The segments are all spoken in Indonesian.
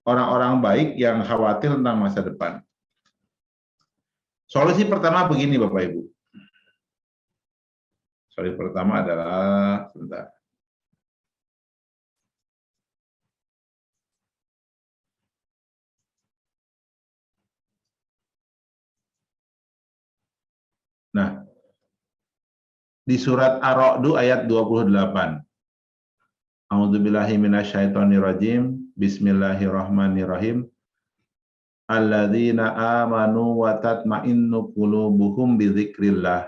orang-orang baik yang khawatir tentang masa depan. Solusi pertama begini Bapak Ibu. Solusi pertama adalah, sebentar. Nah, di surat Ar-Ra'd ayat 28. A'udzubillahi minasyaitonirrajim. Bismillahirrahmanirrahim. Alladzina amanu wa tatma'innu qulubuhum bidzikrillah.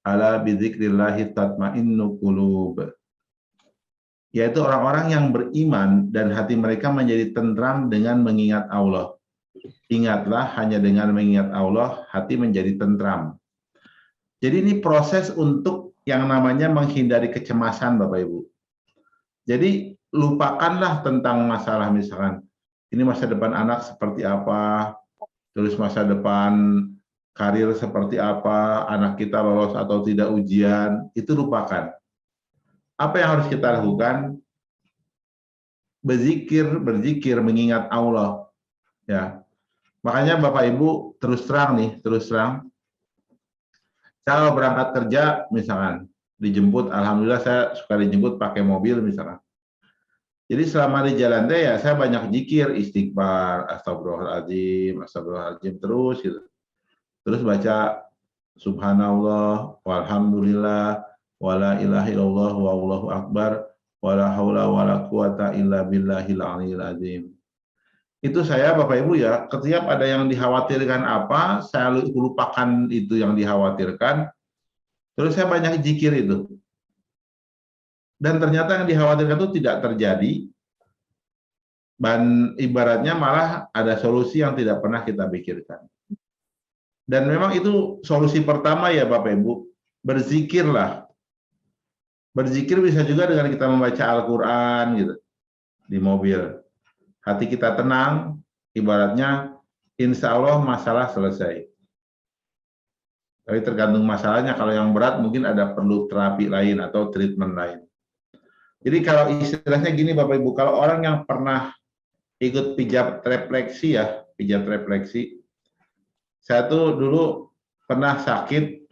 Ala bidzikrillahi tatma'innu qulub. Yaitu orang-orang yang beriman dan hati mereka menjadi tentram dengan mengingat Allah. Ingatlah, hanya dengan mengingat Allah, hati menjadi tentram. Jadi ini proses untuk yang namanya menghindari kecemasan Bapak Ibu. Jadi lupakanlah tentang masalah misalkan, ini masa depan anak seperti apa, terus masa depan karir seperti apa, anak kita lolos atau tidak ujian, itu lupakan. Apa yang harus kita lakukan? Berzikir, mengingat Allah. Ya, makanya Bapak Ibu terus terang, saya berangkat kerja misalkan, dijemput, alhamdulillah saya suka dijemput pakai mobil misalkan. Jadi selama di jalan teh ya saya banyak zikir, istighfar, astagfirullahaladzim terus gitu. Terus baca subhanallah, walhamdulillah, wala ilaha illallah, wallahu akbar, wala haula wala quwata illa billahil aliyil azim. Itu saya Bapak Ibu ya, setiap ada yang dikhawatirkan apa, saya lupakan itu yang dikhawatirkan, terus saya banyak zikir itu. Dan ternyata yang dikhawatirkan itu tidak terjadi, dan ibaratnya malah ada solusi yang tidak pernah kita pikirkan. Dan memang itu solusi pertama ya Bapak Ibu, berzikirlah. Berzikir bisa juga dengan kita membaca Al-Quran gitu, di mobil. Hati kita tenang, ibaratnya insya Allah masalah selesai. Tapi tergantung masalahnya, kalau yang berat mungkin ada perlu terapi lain atau treatment lain. Jadi kalau istilahnya gini Bapak Ibu, kalau orang yang pernah ikut pijat refleksi ya, pijat refleksi, saya tuh dulu pernah sakit,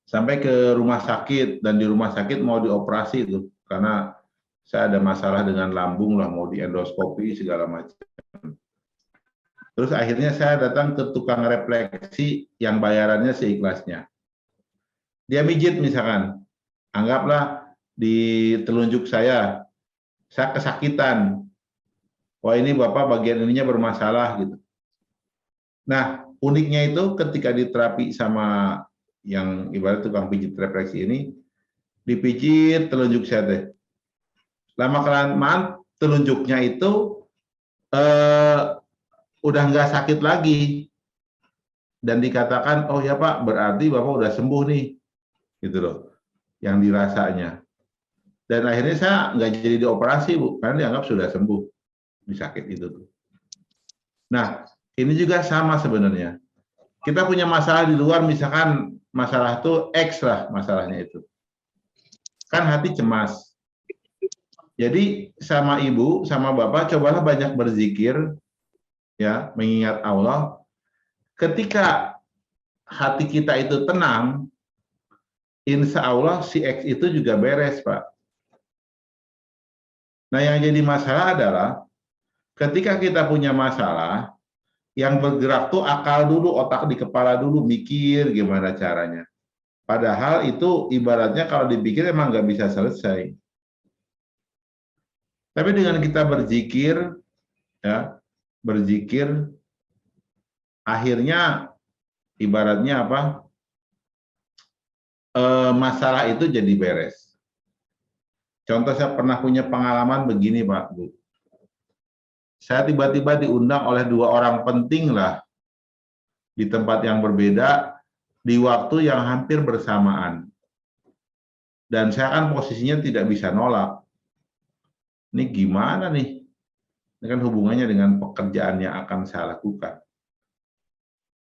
sampai ke rumah sakit, dan di rumah sakit mau dioperasi itu, karena saya ada masalah dengan lambung lah, mau diendoskopi segala macam. Terus akhirnya saya datang ke tukang refleksi yang bayarannya seikhlasnya. Dia mijit misalkan, anggaplah di telunjuk saya kesakitan. Wah ini Bapak bagian ininya bermasalah gitu. Nah uniknya itu ketika diterapi sama yang ibarat tukang pijit refleksi ini, dipijit telunjuk saya teh. Lama-kelamaan telunjuknya itu udah nggak sakit lagi. Dan dikatakan, oh ya Pak, berarti Bapak udah sembuh nih. Gitu loh, yang dirasanya. Dan akhirnya saya nggak jadi dioperasi, Bu, karena dianggap sudah sembuh di sakit itu tuh. Nah, ini juga sama sebenarnya. Kita punya masalah di luar, misalkan masalah itu X lah masalahnya itu. Kan hati cemas. Jadi sama ibu, sama bapak, cobalah banyak berzikir, ya, mengingat Allah. Ketika hati kita itu tenang, insya Allah si X itu juga beres, Pak. Nah, yang jadi masalah adalah ketika kita punya masalah, yang bergerak tuh akal dulu, otak di kepala dulu, mikir gimana caranya. Padahal itu ibaratnya kalau dipikir emang nggak bisa selesai. Tapi dengan kita berzikir, ya, berzikir, akhirnya ibaratnya apa? Masalah itu jadi beres. Contoh saya pernah punya pengalaman begini, Pak, Bu. Saya tiba-tiba diundang oleh dua orang penting lah di tempat yang berbeda di waktu yang hampir bersamaan. Dan saya kan posisinya tidak bisa nolak. Ini gimana nih? Ini kan hubungannya dengan pekerjaan yang akan saya lakukan.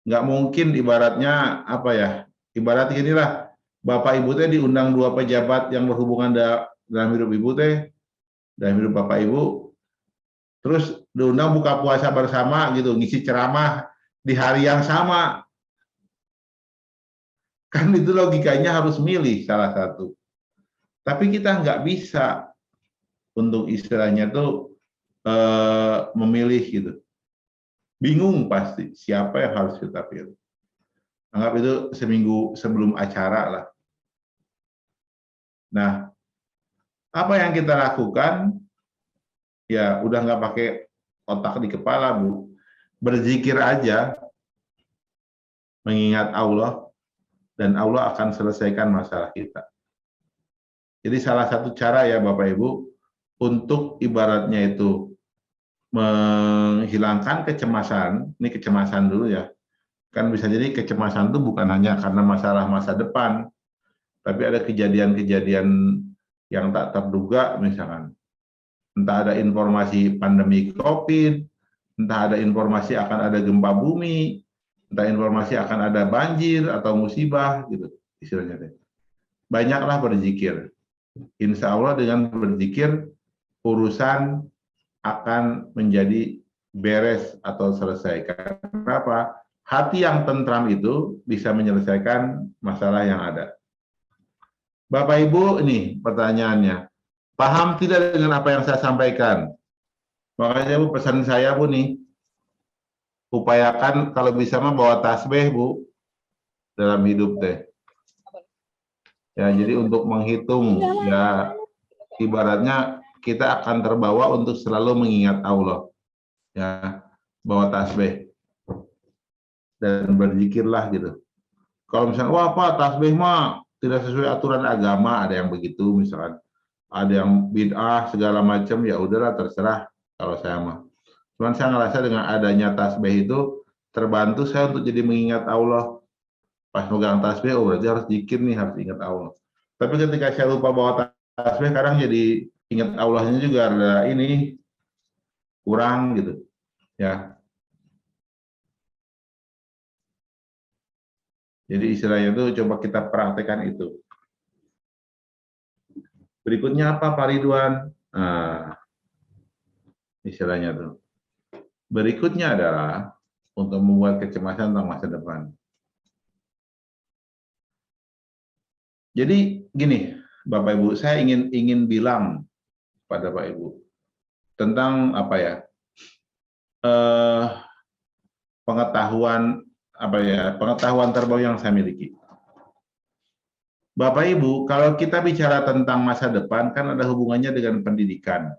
Nggak mungkin ibaratnya apa ya? Ibarat inilah, Bapak Ibu teh diundang dua pejabat yang berhubungan dalam hidup Ibu teh, dalam hidup Bapak Ibu, terus diundang buka puasa bersama gitu, ngisi ceramah di hari yang sama. Kan itu logikanya harus milih salah satu. Tapi kita nggak bisa untuk istilahnya tuh memilih gitu. Bingung pasti siapa yang harus kita pilih. Anggap itu seminggu sebelum acara lah. Nah, apa yang kita lakukan? Ya udah nggak pakai otak di kepala, Bu. Berzikir aja, mengingat Allah, dan Allah akan selesaikan masalah kita. Jadi salah satu cara ya Bapak Ibu, untuk ibaratnya itu menghilangkan kecemasan, ini kecemasan dulu ya, kan bisa jadi kecemasan itu bukan hanya karena masalah masa depan, tapi ada kejadian-kejadian yang tak terduga misalkan. Entah ada informasi pandemi COVID, entah ada informasi akan ada gempa bumi, entah informasi akan ada banjir atau musibah gitu istilahnya. Banyaklah berzikir. Insya Allah dengan berzikir urusan akan menjadi beres atau selesai. Kenapa? Hati yang tentram itu bisa menyelesaikan masalah yang ada. Bapak Ibu, ini pertanyaannya. Paham tidak dengan apa yang saya sampaikan? Makanya Bu, pesan saya Bu nih, upayakan kalau bisa mah bawa tasbih Bu dalam hidup teh. Ya, jadi untuk menghitung ya ibaratnya kita akan terbawa untuk selalu mengingat Allah. Ya, bawa tasbih dan berzikirlah gitu. Kalau misalnya wah Pak tasbih mah tidak sesuai aturan agama, ada yang begitu misalkan. Ada yang bid'ah segala macam, ya udahlah terserah kalau saya mah. Cuman saya ngerasa dengan adanya tasbih itu terbantu saya untuk jadi mengingat Allah. Pas megang tasbih, oh berarti harus zikir nih, harus ingat Allah. Tapi ketika saya lupa bawa tasbih, kadang jadi ingat Allahnya juga ada ini kurang gitu. Ya. Jadi istilahnya itu coba kita praktekkan itu. Berikutnya apa Pak Ridwan? Nah, istilahnya tuh. Berikutnya adalah untuk membuat kecemasan tentang masa depan. Jadi gini, Bapak Ibu, saya ingin bilang pada Bapak Ibu tentang apa ya pengetahuan terbaru yang saya miliki. Bapak Ibu, kalau kita bicara tentang masa depan kan ada hubungannya dengan pendidikan.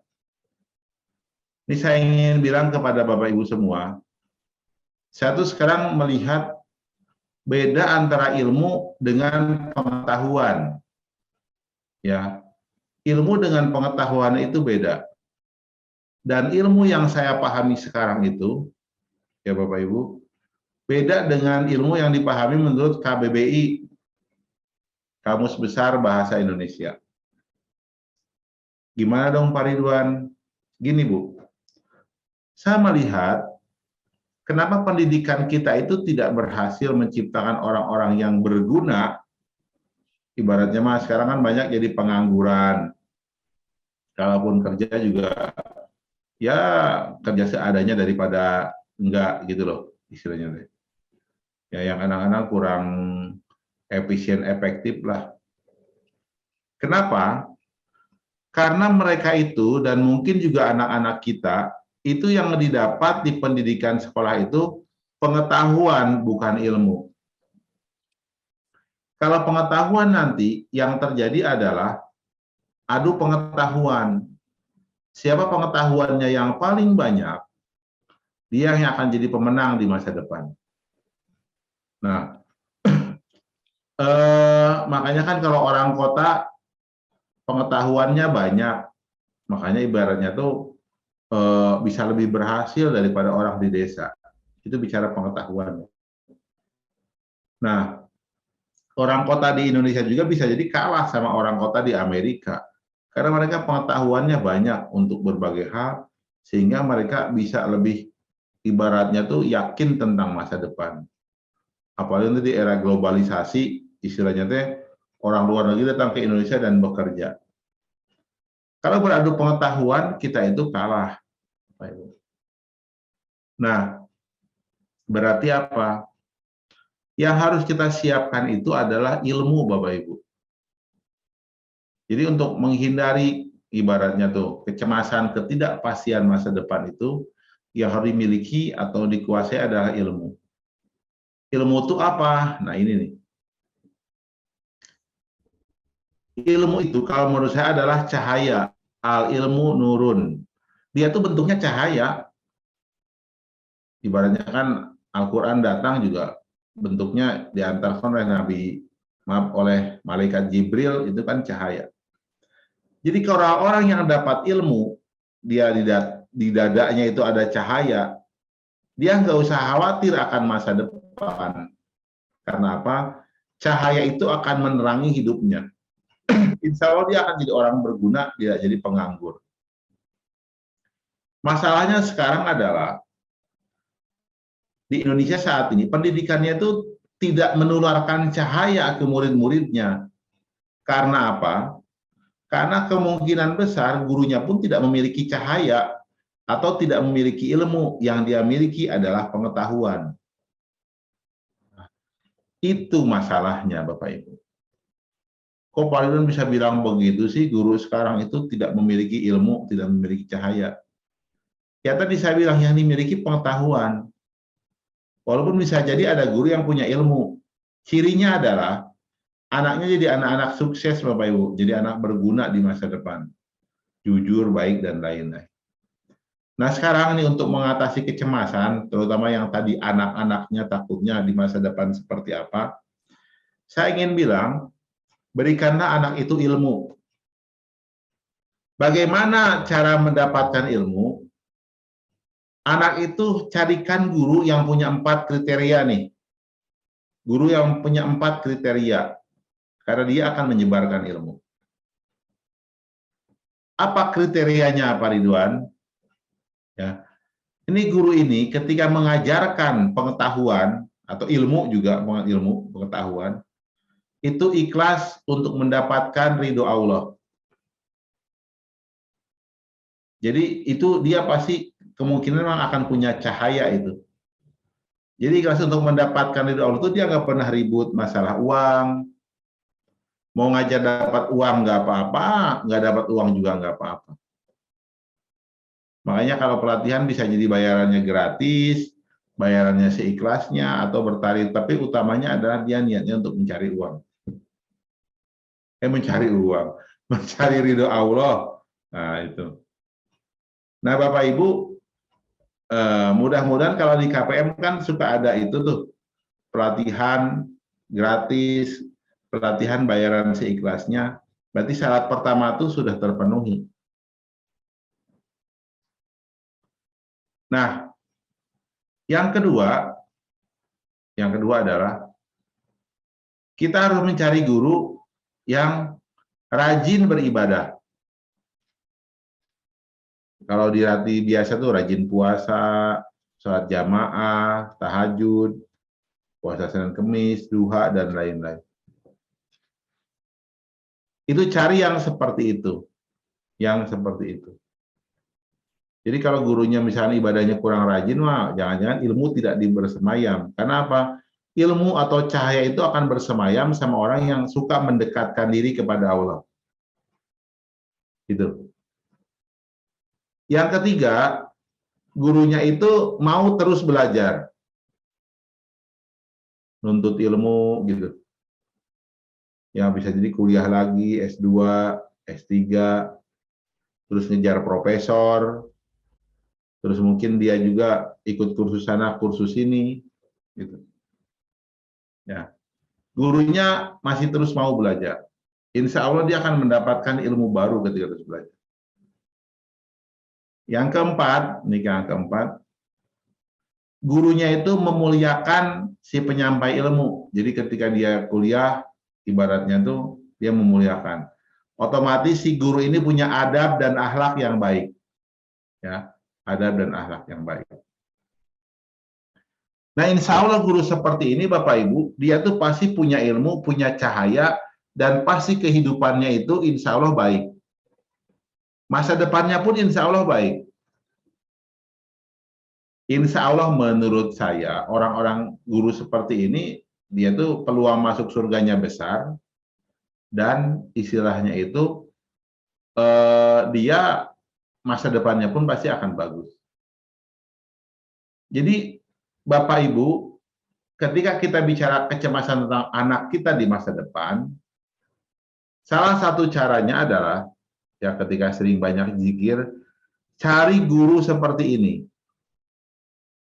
Ini saya ingin bilang kepada Bapak Ibu semua, saya tuh sekarang melihat beda antara ilmu dengan pengetahuan. Ya, ilmu dengan pengetahuan itu beda. Dan ilmu yang saya pahami sekarang itu, ya Bapak Ibu, beda dengan ilmu yang dipahami menurut KBBI, Kamus Besar Bahasa Indonesia. Gimana dong Pak Ridwan? Gini Bu, saya melihat kenapa pendidikan kita itu tidak berhasil menciptakan orang-orang yang berguna. Ibaratnya mas sekarang kan banyak jadi pengangguran. Kalaupun kerja juga ya kerja seadanya daripada enggak gitu loh istilahnya. Ya yang anak-anak kurang efisien efektif lah. Kenapa? Karena mereka itu dan mungkin juga anak-anak kita itu yang didapat di pendidikan sekolah itu pengetahuan bukan ilmu. Kalau pengetahuan nanti yang terjadi adalah adu pengetahuan. Siapa pengetahuannya yang paling banyak, dia yang akan jadi pemenang di masa depan. Nah, makanya kan kalau orang kota pengetahuannya banyak, makanya ibaratnya tuh bisa lebih berhasil daripada orang di desa. Itu bicara pengetahuan. Nah, orang kota di Indonesia juga bisa jadi kalah sama orang kota di Amerika. Karena mereka pengetahuannya banyak untuk berbagai hal, sehingga mereka bisa lebih ibaratnya tuh yakin tentang masa depan. Apalagi nanti di era globalisasi, istilahnya teh orang luar negeri datang ke Indonesia dan bekerja. Kalau beradu pengetahuan, kita itu kalah. Bapak Ibu. Nah, berarti apa? Yang harus kita siapkan itu adalah ilmu, Bapak Ibu. Jadi untuk menghindari ibaratnya tuh kecemasan, ketidakpastian masa depan itu, yang harus dimiliki atau dikuasai adalah ilmu. Ilmu itu apa? Nah ini nih. Ilmu itu kalau menurut saya adalah cahaya. Al ilmu nurun. Dia tuh bentuknya cahaya. Ibaratnya kan Al-Quran datang juga bentuknya diantarkan oleh oleh malaikat Jibril, itu kan cahaya. Jadi kalau orang yang dapat ilmu, dia di dadanya itu ada cahaya, dia nggak usah khawatir akan masa depan. Karena apa? Cahaya itu akan menerangi hidupnya. Insya Allah dia akan jadi orang berguna, tidak jadi penganggur. Masalahnya sekarang adalah di Indonesia saat ini pendidikannya itu tidak menularkan cahaya ke murid-muridnya. Karena apa? Karena kemungkinan besar gurunya pun tidak memiliki cahaya atau tidak memiliki ilmu, yang dia miliki adalah pengetahuan. Itu masalahnya, Bapak Ibu. Kok Pak Ridwan bisa bilang begitu sih, guru sekarang itu tidak memiliki ilmu, tidak memiliki cahaya? Ya tadi saya bilang yang dimiliki pengetahuan. Walaupun bisa jadi ada guru yang punya ilmu. Cirinya adalah anaknya jadi anak-anak sukses, Bapak Ibu. Jadi anak berguna di masa depan. Jujur, baik, dan lain-lain. Nah sekarang nih untuk mengatasi kecemasan, terutama yang tadi anak-anaknya takutnya di masa depan seperti apa, saya ingin bilang, berikanlah anak itu ilmu. Bagaimana cara mendapatkan ilmu? Anak itu carikan guru yang punya 4 kriteria nih. Guru yang punya 4 kriteria, karena dia akan menyebarkan ilmu. Apa kriterianya, Pak Ridwan? Ya, ini guru ini ketika mengajarkan pengetahuan atau ilmu juga, pengetahuan, itu ikhlas untuk mendapatkan ridho Allah. Jadi itu dia pasti kemungkinan memang akan punya cahaya itu. Jadi ikhlas untuk mendapatkan ridho Allah itu dia nggak pernah ribut masalah uang. Mau ngajar dapat uang nggak apa-apa, nggak dapat uang juga nggak apa-apa. Makanya kalau pelatihan bisa jadi bayarannya gratis, bayarannya seikhlasnya atau bertarif, tapi utamanya adalah dia niatnya untuk mencari uang. Mencari uang, mencari ridho Allah. Nah, itu. Nah, Bapak Ibu, mudah-mudahan kalau di KPM kan suka ada itu tuh, pelatihan gratis, pelatihan bayaran seikhlasnya. Berarti syarat pertama itu sudah terpenuhi. Nah, yang kedua adalah kita harus mencari guru yang rajin beribadah. Kalau di hati biasa tuh rajin puasa, sholat jamaah, tahajud, puasa Senin Kemis, duha, dan lain-lain. Itu cari yang seperti itu. Yang seperti itu. Jadi kalau gurunya misalnya ibadahnya kurang rajin, wah jangan-jangan ilmu tidak bersemayam. Karena apa? Ilmu atau cahaya itu akan bersemayam sama orang yang suka mendekatkan diri kepada Allah. Gitu. Yang ketiga, gurunya itu mau terus belajar. Nuntut ilmu gitu. Ya bisa jadi kuliah lagi, S2, S3, terus ngejar profesor, terus mungkin dia juga ikut kursus sana, kursus ini, gitu. Ya, gurunya masih terus mau belajar. Insya Allah dia akan mendapatkan ilmu baru ketika terus belajar. Yang keempat, gurunya itu memuliakan si penyampai ilmu. Jadi ketika dia kuliah, ibaratnya tuh dia memuliakan. Otomatis si guru ini punya adab dan akhlak yang baik. Ya, adab dan akhlak yang baik. Nah, insya Allah guru seperti ini, Bapak Ibu, dia tuh pasti punya ilmu, punya cahaya, dan pasti kehidupannya itu insya Allah baik. Masa depannya pun insya Allah baik. Insya Allah menurut saya orang-orang guru seperti ini dia tuh peluang masuk surganya besar dan istilahnya itu dia masa depannya pun pasti akan bagus. Jadi Bapak Ibu, ketika kita bicara kecemasan tentang anak kita di masa depan, salah satu caranya adalah ya ketika sering banyak zikir, cari guru seperti ini.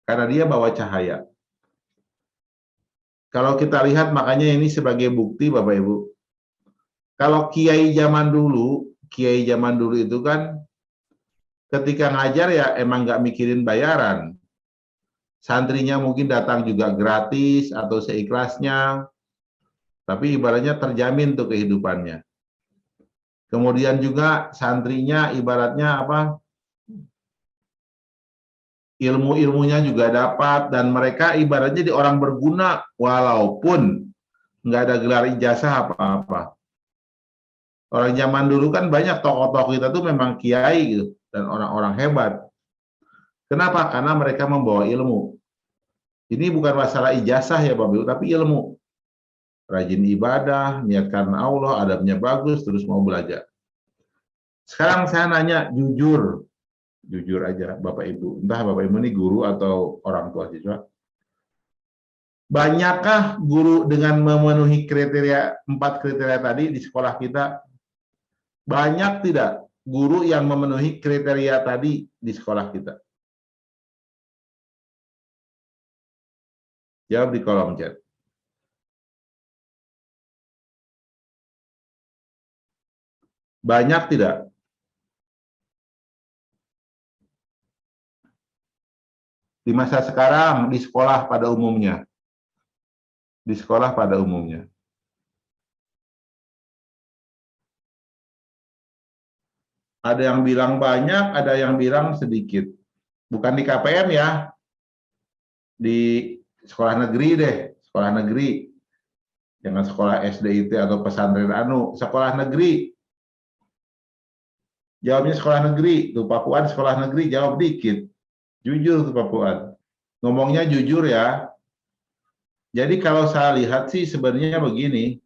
Karena dia bawa cahaya. Kalau kita lihat makanya ini sebagai bukti Bapak Ibu. Kalau kiai zaman dulu itu kan ketika ngajar ya emang nggak mikirin bayaran. Santrinya mungkin datang juga gratis atau seikhlasnya, tapi ibaratnya terjamin tuh kehidupannya. Kemudian juga santrinya ibaratnya apa? Ilmu-ilmunya juga dapat dan mereka ibaratnya di orang berguna walaupun nggak ada gelar ijazah apa-apa. Orang zaman dulu kan banyak tokoh-tokoh kita tuh memang kiai gitu dan orang-orang hebat. Kenapa? Karena mereka membawa ilmu. Ini bukan masalah ijazah ya Bapak Ibu, tapi ilmu. Rajin ibadah, niat karena Allah, adabnya bagus, terus mau belajar. Sekarang saya nanya jujur aja Bapak Ibu, entah Bapak Ibu ini guru atau orang tua siswa, banyakkah guru dengan memenuhi kriteria 4 kriteria tadi di sekolah kita? Banyak tidak guru yang memenuhi kriteria tadi di sekolah kita? Jawab di kolom chat. Banyak tidak? Di masa sekarang, di sekolah pada umumnya. Di sekolah pada umumnya. Ada yang bilang banyak, ada yang bilang sedikit. Bukan di KPM ya, di sekolah negeri deh, sekolah negeri. Jangan sekolah SDIT atau pesantren anu, sekolah negeri. Jawabnya sekolah negeri, tuh Pak Fuad sekolah negeri, jawab dikit. Jujur tuh Pak Fuad. Ngomongnya jujur ya. Jadi kalau saya lihat sih sebenarnya begini,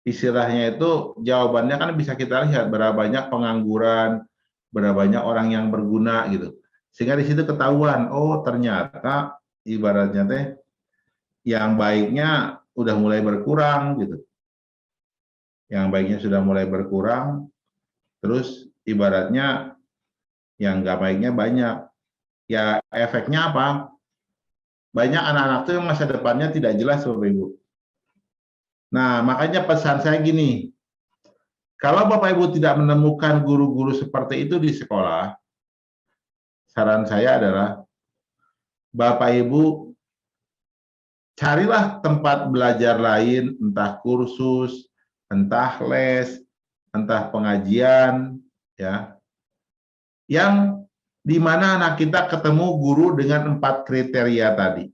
istilahnya itu jawabannya kan bisa kita lihat berapa banyak pengangguran, berapa banyak orang yang berguna gitu. Sehingga di situ ketahuan, oh ternyata ibaratnya teh yang baiknya udah mulai berkurang gitu. Yang baiknya sudah mulai berkurang, terus ibaratnya yang nggak baiknya banyak. Ya efeknya apa? Banyak anak-anak tuh yang masa depannya tidak jelas Bapak Ibu. Nah makanya pesan saya gini, kalau Bapak Ibu tidak menemukan guru-guru seperti itu di sekolah, saran saya adalah Bapak Ibu carilah tempat belajar lain, entah kursus, entah les, entah pengajian, ya, yang di mana anak kita ketemu guru dengan 4 kriteria tadi.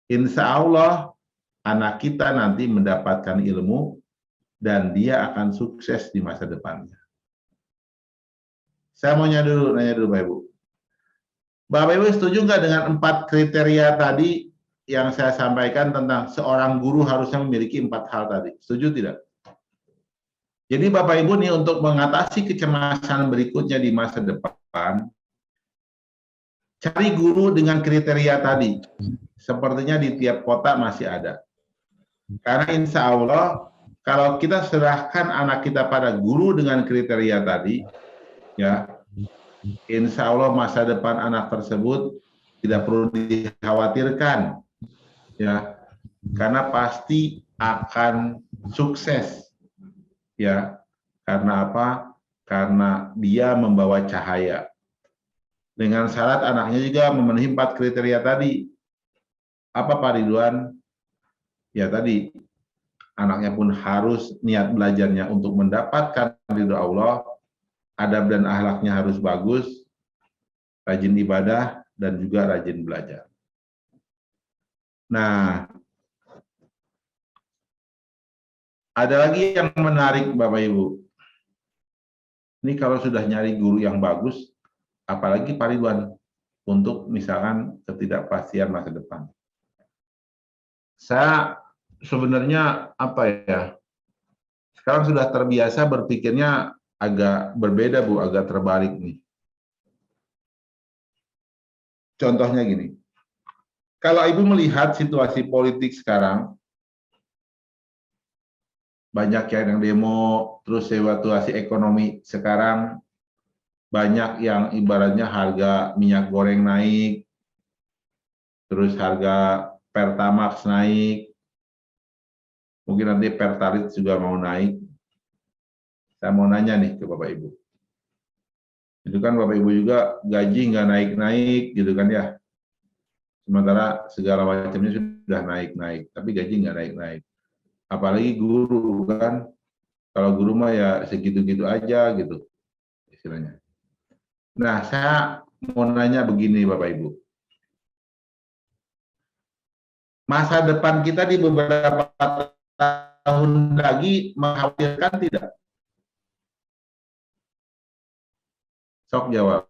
Insya Allah anak kita nanti mendapatkan ilmu dan dia akan sukses di masa depannya. Saya mau nanya dulu Bapak Ibu. Bapak Ibu setuju nggak dengan 4 kriteria tadi yang saya sampaikan tentang seorang guru harusnya memiliki 4 hal tadi? Setuju tidak? Jadi Bapak Ibu nih untuk mengatasi kecemasan berikutnya di masa depan, cari guru dengan kriteria tadi. Sepertinya di tiap kota masih ada. Karena insya Allah kalau kita serahkan anak kita pada guru dengan kriteria tadi, ya, insya Allah masa depan anak tersebut tidak perlu dikhawatirkan, ya, karena pasti akan sukses, ya. Karena apa? Karena dia membawa cahaya. Dengan syarat anaknya juga memenuhi 4 kriteria tadi. Apa Pak Ridwan? Ya tadi, anaknya pun harus niat belajarnya untuk mendapatkan ridho Allah, adab dan akhlaknya harus bagus, rajin ibadah, dan juga rajin belajar. Nah, ada lagi yang menarik Bapak Ibu. Ini kalau sudah nyari guru yang bagus, apalagi Pak Ridwan, untuk misalkan ketidakpastian masa depan. Saya sebenarnya apa ya, sekarang sudah terbiasa berpikirnya agak berbeda Bu, agak terbalik nih. Contohnya gini, kalau Ibu melihat situasi politik sekarang, banyak yang demo, terus situasi ekonomi sekarang, banyak yang ibaratnya harga minyak goreng naik, terus harga Pertamax naik, mungkin nanti Pertalite juga mau naik. Saya mau nanya nih ke Bapak Ibu. Itu kan Bapak Ibu juga gaji nggak naik-naik gitu kan ya. Sementara segala macamnya sudah naik-naik, tapi gaji nggak naik-naik. Apalagi guru kan, kalau guru mah ya segitu-gitu aja gitu istilahnya. Nah, saya mau nanya begini Bapak Ibu. Masa depan kita di beberapa tahun lagi mengkhawatirkan tidak? Sok jawab.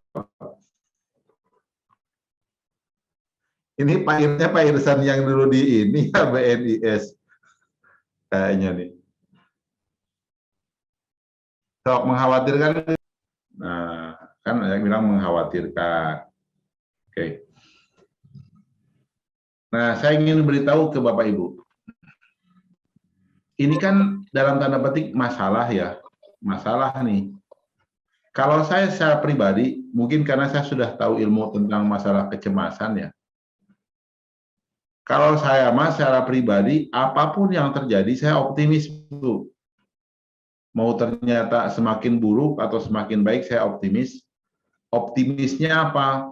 Ini Pak Irsan yang dulu di ini ya BNIS kayaknya nih. Sok mengkhawatirkan. Nah, kan yang bilang mengkhawatirkan. Oke. Nah, saya ingin beritahu ke Bapak Ibu. Ini kan dalam tanda petik masalah ya. Masalah nih. Kalau saya secara pribadi, mungkin karena saya sudah tahu ilmu tentang masalah kecemasan ya. Kalau saya mas secara pribadi, apapun yang terjadi, saya optimis Bu. Mau ternyata semakin buruk atau semakin baik, saya optimis. Optimisnya apa?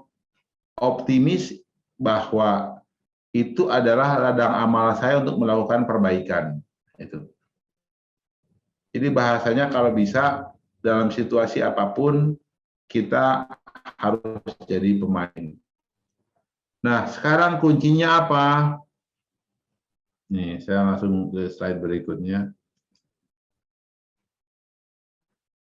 Optimis bahwa itu adalah ladang amal saya untuk melakukan perbaikan. Itu. Jadi bahasanya kalau bisa dalam situasi apapun kita harus jadi pemain. Nah, sekarang kuncinya apa? Nih, saya langsung ke slide berikutnya.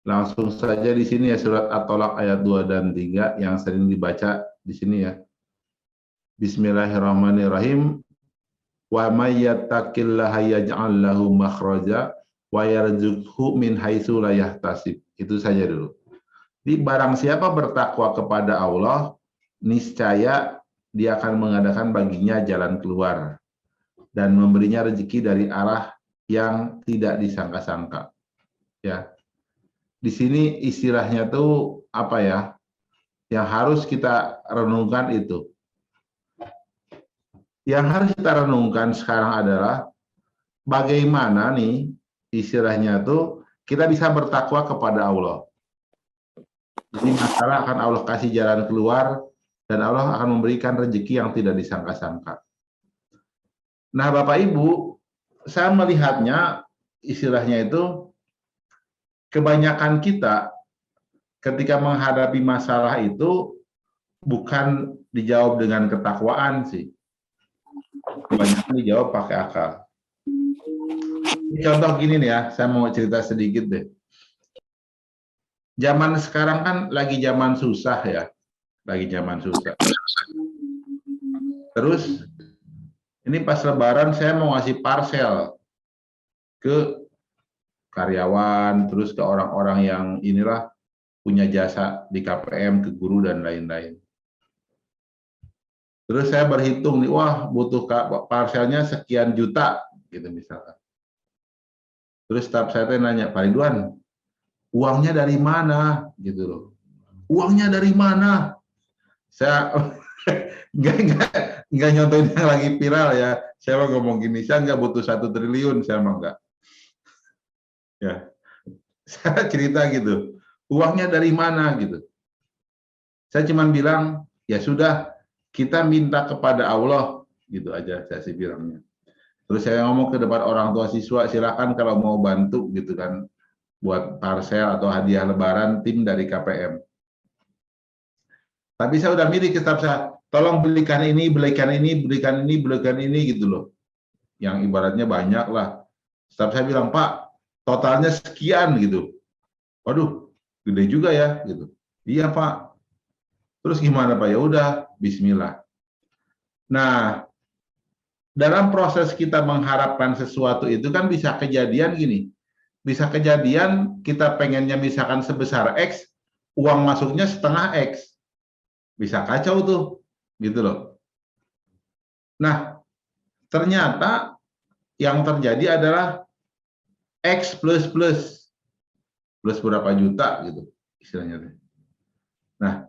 Langsung saja di sini ya surat At-Tolak ayat 2 dan 3 yang sering dibaca di sini ya. Bismillahirrahmanirrahim. Wa may yattaqillaha yaj'al lahu makhraja wa yarzuqhu min haitsu la yahtasib. Itu saja dulu. Di barang siapa bertakwa kepada Allah, niscaya dia akan mengadakan baginya jalan keluar dan memberinya rezeki dari arah yang tidak disangka-sangka. Ya. Di sini istilahnya tuh apa ya? Yang harus kita renungkan itu. Yang harus kita renungkan sekarang adalah bagaimana nih istilahnya tuh kita bisa bertakwa kepada Allah. Jadi masalah akan Allah kasih jalan keluar dan Allah akan memberikan rezeki yang tidak disangka-sangka. Nah, Bapak Ibu, saya melihatnya istilahnya itu kebanyakan kita ketika menghadapi masalah itu bukan dijawab dengan ketakwaan sih. Kebanyakan dijawab pakai akal. Contoh gini nih ya, saya mau cerita sedikit deh. Zaman sekarang kan lagi zaman susah ya, lagi zaman susah. Terus ini pas Lebaran saya mau ngasih parcel ke karyawan, terus ke orang-orang yang inilah punya jasa di KPM, ke guru dan lain-lain. Terus saya berhitung nih, wah butuh parcelnya sekian juta, gitu misalkan. Terus staf saya nanya, Pak Ridwan, uangnya dari mana? Gitu loh. Uangnya dari mana? Saya nggak nyontohin yang lagi viral ya. Saya mau ngomong gini, saya nggak butuh 1 triliun, saya mah nggak. Ya, saya cerita gitu. Uangnya dari mana gitu. Saya cuma bilang, ya sudah, kita minta kepada Allah, gitu aja saya sih bilangnya. Terus saya ngomong ke depan orang tua siswa, silakan kalau mau bantu gitu kan, buat parcel atau hadiah lebaran tim dari KPM. Tapi saya udah milih ke staf saya, tolong belikan ini, belikan ini, belikan ini, belikan ini gitu loh. Yang ibaratnya banyak lah. Staf saya bilang, Pak, totalnya sekian gitu. Waduh, gede juga ya gitu. Iya Pak. Terus gimana Pak? Ya udah, bismillah. Nah, dalam proses kita mengharapkan sesuatu itu kan bisa kejadian gini. Bisa kejadian kita pengennya misalkan sebesar X, uang masuknya setengah X. Bisa kacau tuh, gitu loh. Nah, ternyata yang terjadi adalah X plus berapa juta gitu istilahnya. Nah,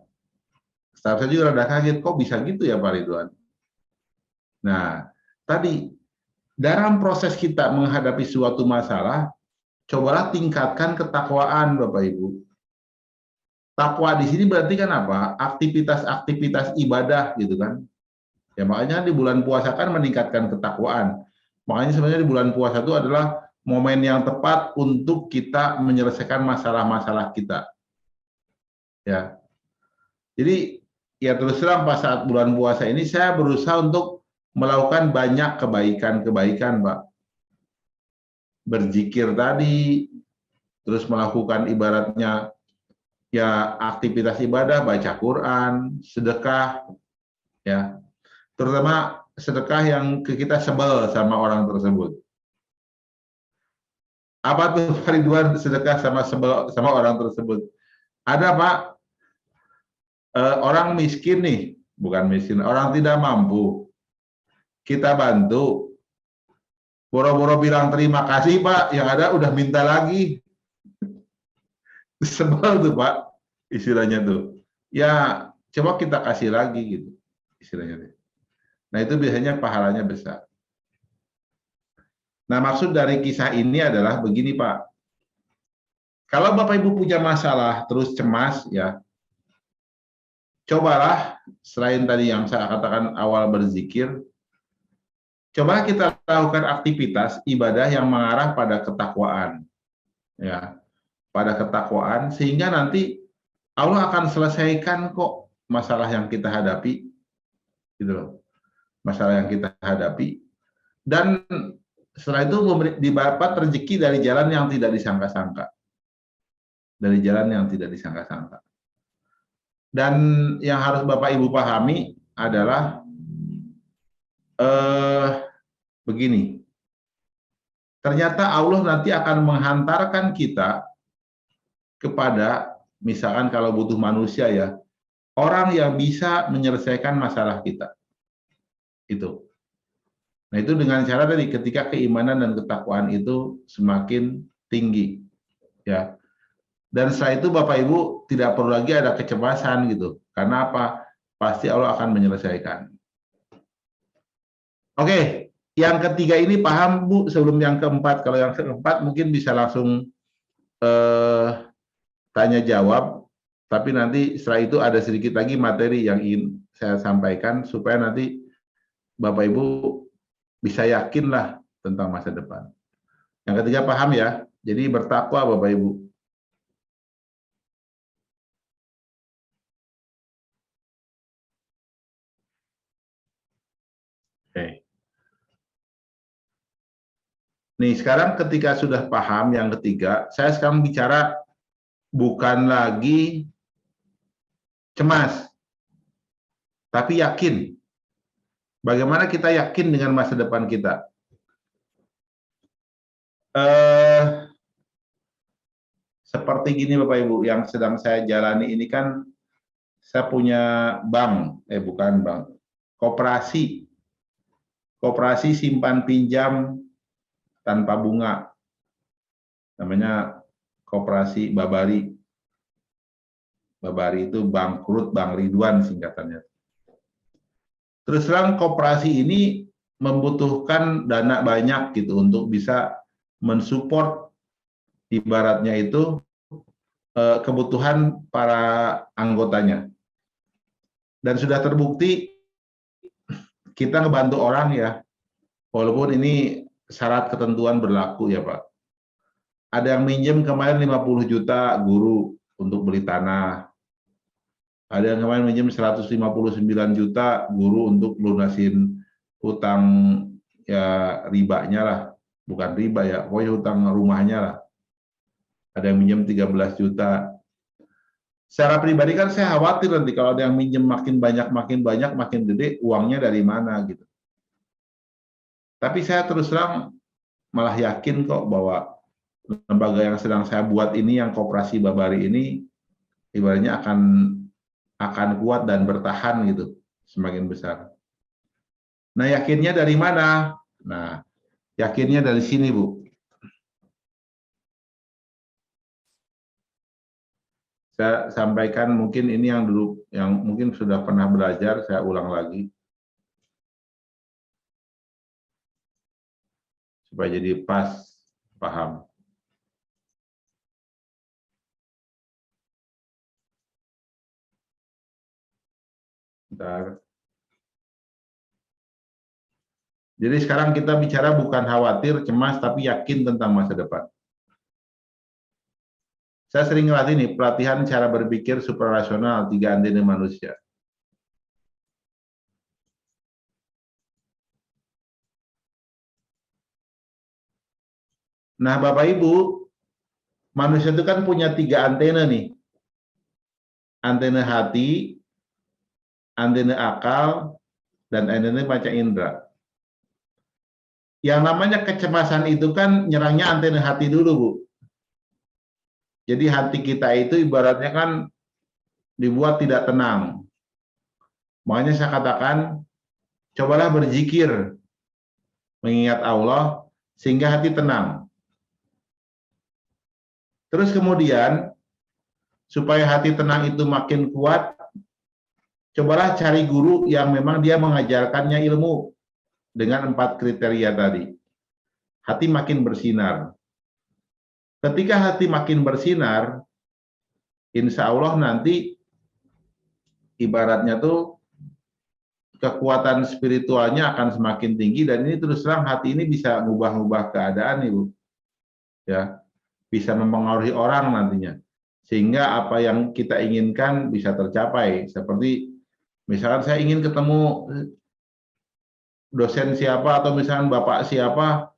staff saya juga rada kaget, kok bisa gitu ya Pak Ridwan? Nah, tadi dalam proses kita menghadapi suatu masalah, cobalah tingkatkan ketakwaan Bapak Ibu. Takwa di sini berarti kan apa? Aktivitas-aktivitas ibadah gitu kan. Ya makanya di bulan puasa kan meningkatkan ketakwaan. Makanya sebenarnya di bulan puasa itu adalah momen yang tepat untuk kita menyelesaikan masalah-masalah kita. Ya. Jadi ya terus terang pas saat bulan puasa ini saya berusaha untuk melakukan banyak kebaikan-kebaikan, Pak. Berzikir tadi, terus melakukan ibaratnya ya aktivitas ibadah, baca Quran, sedekah, ya. Terutama sedekah yang kita sebel sama orang tersebut. Apa tuh Ridwan sedekah sama sebel sama orang tersebut? Ada Pak, orang miskin nih, bukan miskin, orang tidak mampu. Kita bantu, boro-boro bilang terima kasih Pak, yang ada udah minta lagi. Sebel tuh Pak, istilahnya tuh. Ya coba kita kasih lagi gitu, istilahnya. Nah itu biasanya pahalanya besar. Nah maksud dari kisah ini adalah begini Pak, kalau Bapak Ibu punya masalah terus cemas ya, cobalah selain tadi yang saya katakan awal berzikir, coba kita lakukan aktivitas ibadah yang mengarah pada ketakwaan, ya, pada ketakwaan sehingga nanti Allah akan selesaikan kok masalah yang kita hadapi, gitu loh, masalah yang kita hadapi, dan setelah itu didapat rezeki dari jalan yang tidak disangka-sangka, dari jalan yang tidak disangka-sangka. Dan yang harus Bapak Ibu pahami adalah begini, ternyata Allah nanti akan menghantarkan kita kepada, misalkan kalau butuh manusia ya, orang yang bisa menyelesaikan masalah kita. Itu. Nah itu dengan cara tadi ketika keimanan dan ketakwaan itu semakin tinggi. Ya. Dan setelah itu Bapak Ibu tidak perlu lagi ada kecemasan gitu. Karena apa? Pasti Allah akan menyelesaikan. Oke, yang ketiga ini paham Bu sebelum yang keempat. Kalau yang keempat mungkin bisa langsung tanya jawab. Tapi nanti setelah itu ada sedikit lagi materi yang ingin saya sampaikan supaya nanti Bapak Ibu bisa yakinlah tentang masa depan. Yang ketiga paham ya. Jadi bertakwa Bapak Ibu. Oke. Nih sekarang ketika sudah paham yang ketiga, saya sekarang bicara bukan lagi cemas, tapi yakin. Bagaimana kita yakin dengan masa depan kita? Seperti gini Bapak Ibu, yang sedang saya jalani ini kan saya punya bank, bukan bank, koperasi simpan pinjam tanpa bunga, namanya koperasi Babari. Babari itu bangkrut, Bang Ridwan singkatannya. Terus terang koperasi ini membutuhkan dana banyak gitu untuk bisa mensupport ibaratnya itu kebutuhan para anggotanya. Dan sudah terbukti kita ngebantu orang ya, walaupun ini syarat ketentuan berlaku ya Pak. Ada yang minjem kemarin 50 juta guru untuk beli tanah. Ada yang kemarin minjem 159 juta guru untuk lunasin hutang ya ribanya lah. Bukan riba ya, pokoknya hutang rumahnya lah. Ada yang minjem 13 juta. Secara pribadi kan saya khawatir nanti kalau ada yang minjem makin banyak, makin gede, uangnya dari mana gitu. Tapi saya terus terang malah yakin kok bahwa lembaga yang sedang saya buat ini, yang Koperasi Babari ini, ibaratnya akan kuat dan bertahan gitu, semakin besar. Nah, yakinnya dari mana? Nah, yakinnya dari sini, Bu. Saya sampaikan mungkin ini yang dulu, yang mungkin sudah pernah belajar, saya ulang lagi. Supaya jadi pas, paham. Bentar. Jadi sekarang kita bicara bukan khawatir, cemas, tapi yakin tentang masa depan. Saya sering ngelatih nih, pelatihan cara berpikir suprarasional, 3 antena manusia. Nah, Bapak Ibu, manusia itu kan punya 3 antena nih. Antena hati, antena akal, dan antena panca indera. Yang namanya kecemasan itu kan nyerangnya antena hati dulu, Bu. Jadi hati kita itu ibaratnya kan dibuat tidak tenang. Makanya saya katakan, cobalah berzikir, mengingat Allah, sehingga hati tenang. Terus kemudian, supaya hati tenang itu makin kuat, cobalah cari guru yang memang dia mengajarkannya ilmu dengan 4 kriteria tadi. Hati makin bersinar. Ketika hati makin bersinar, insya Allah nanti ibaratnya tuh kekuatan spiritualnya akan semakin tinggi, dan ini terus terang hati ini bisa ngubah-ngubah keadaan, Ibu. Ya, bisa mempengaruhi orang nantinya. Sehingga apa yang kita inginkan bisa tercapai. Seperti misalkan saya ingin ketemu dosen siapa atau misalkan bapak siapa,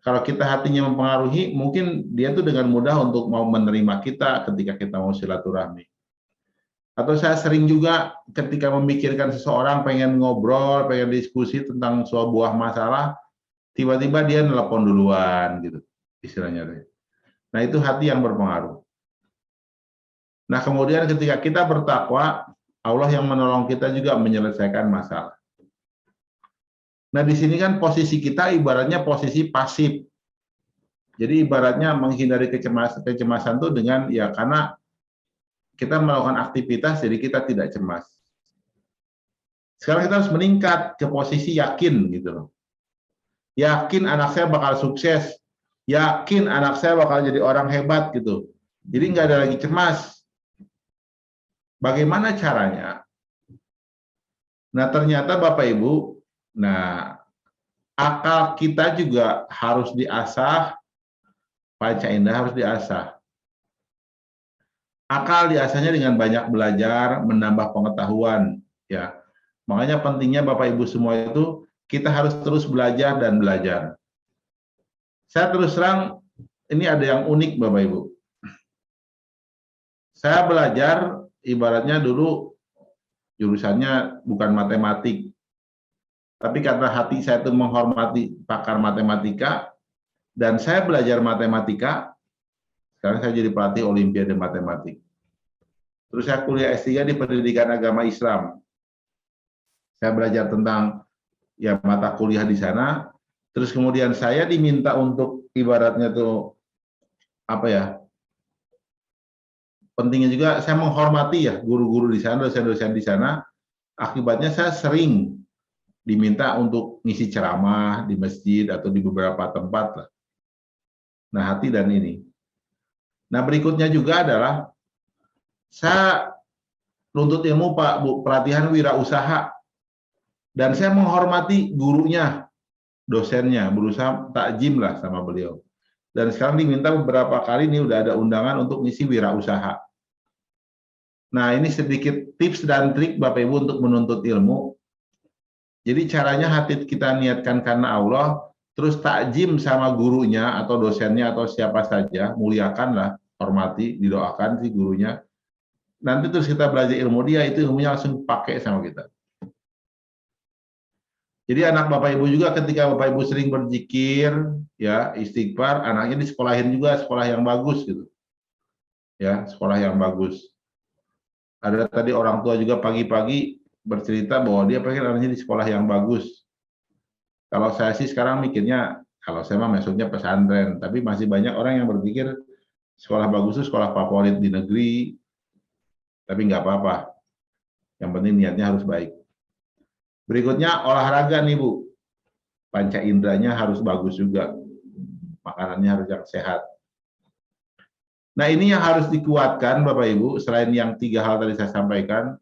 kalau kita hatinya mempengaruhi, mungkin dia tuh dengan mudah untuk mau menerima kita ketika kita mau silaturahmi. Atau saya sering juga ketika memikirkan seseorang, pengen ngobrol, pengen diskusi tentang sebuah masalah, tiba-tiba dia nelpon duluan gitu, istilahnya. Nah, itu hati yang berpengaruh. Nah, kemudian ketika kita bertakwa, Allah yang menolong kita juga menyelesaikan masalah. Nah, di sini kan posisi kita ibaratnya posisi pasif. Jadi ibaratnya menghindari kecemasan itu dengan ya karena kita melakukan aktivitas, jadi kita tidak cemas. Sekarang kita harus meningkat ke posisi yakin gitu loh. Yakin anak saya bakal sukses, yakin anak saya bakal jadi orang hebat gitu. Jadi nggak ada lagi cemas. Bagaimana caranya? Nah, ternyata Bapak Ibu, nah akal kita juga harus diasah, panca indera harus diasah. Akal diasahnya dengan banyak belajar, menambah pengetahuan, ya. Makanya pentingnya Bapak Ibu semua itu kita harus terus belajar dan belajar. Saya terus terang ini ada yang unik Bapak Ibu. Saya belajar ibaratnya dulu jurusannya bukan matematik. Tapi karena hati saya itu menghormati pakar matematika dan saya belajar matematika, sekarang saya jadi pelatih Olimpiade Matematik. Terus saya kuliah S3 di Pendidikan Agama Islam. Saya belajar tentang ya mata kuliah di sana. Terus kemudian saya diminta untuk ibaratnya tuh apa ya? Pentingnya juga saya menghormati ya guru-guru di sana, dosen-dosen di sana. Akibatnya saya sering diminta untuk ngisi ceramah di masjid atau di beberapa tempat lah. Nah, hati dan ini. Nah, berikutnya juga adalah saya nuntut ilmu Pak Bu, pelatihan wirausaha. Dan saya menghormati gurunya, dosennya, berusaha takjim lah sama beliau. Dan sekarang diminta beberapa kali nih udah ada undangan untuk ngisi wirausaha. Nah, ini sedikit tips dan trik Bapak Ibu untuk menuntut ilmu. Jadi caranya hati kita niatkan karena Allah, terus takjim sama gurunya atau dosennya atau siapa saja, muliakanlah, hormati, didoakan si gurunya. nanti terus kita belajar ilmu dia, itu ilmunya langsung pakai sama kita. Jadi anak Bapak Ibu juga ketika Bapak Ibu sering berzikir, ya istighfar, anaknya disekolahin juga sekolah yang bagus gitu. Ya, sekolah yang bagus. Ada tadi orang tua juga pagi-pagi bercerita bahwa dia pengen anaknya di sekolah yang bagus. Kalau saya sih sekarang mikirnya, kalau saya mah maksudnya pesantren, tapi masih banyak orang yang berpikir sekolah bagus itu sekolah favorit di negeri, tapi nggak apa-apa. Yang penting niatnya harus baik. Berikutnya olahraga nih Bu. Panca inderanya harus bagus juga. Makanannya harus yang sehat. Nah ini yang harus dikuatkan Bapak Ibu, selain yang 3 hal tadi saya sampaikan,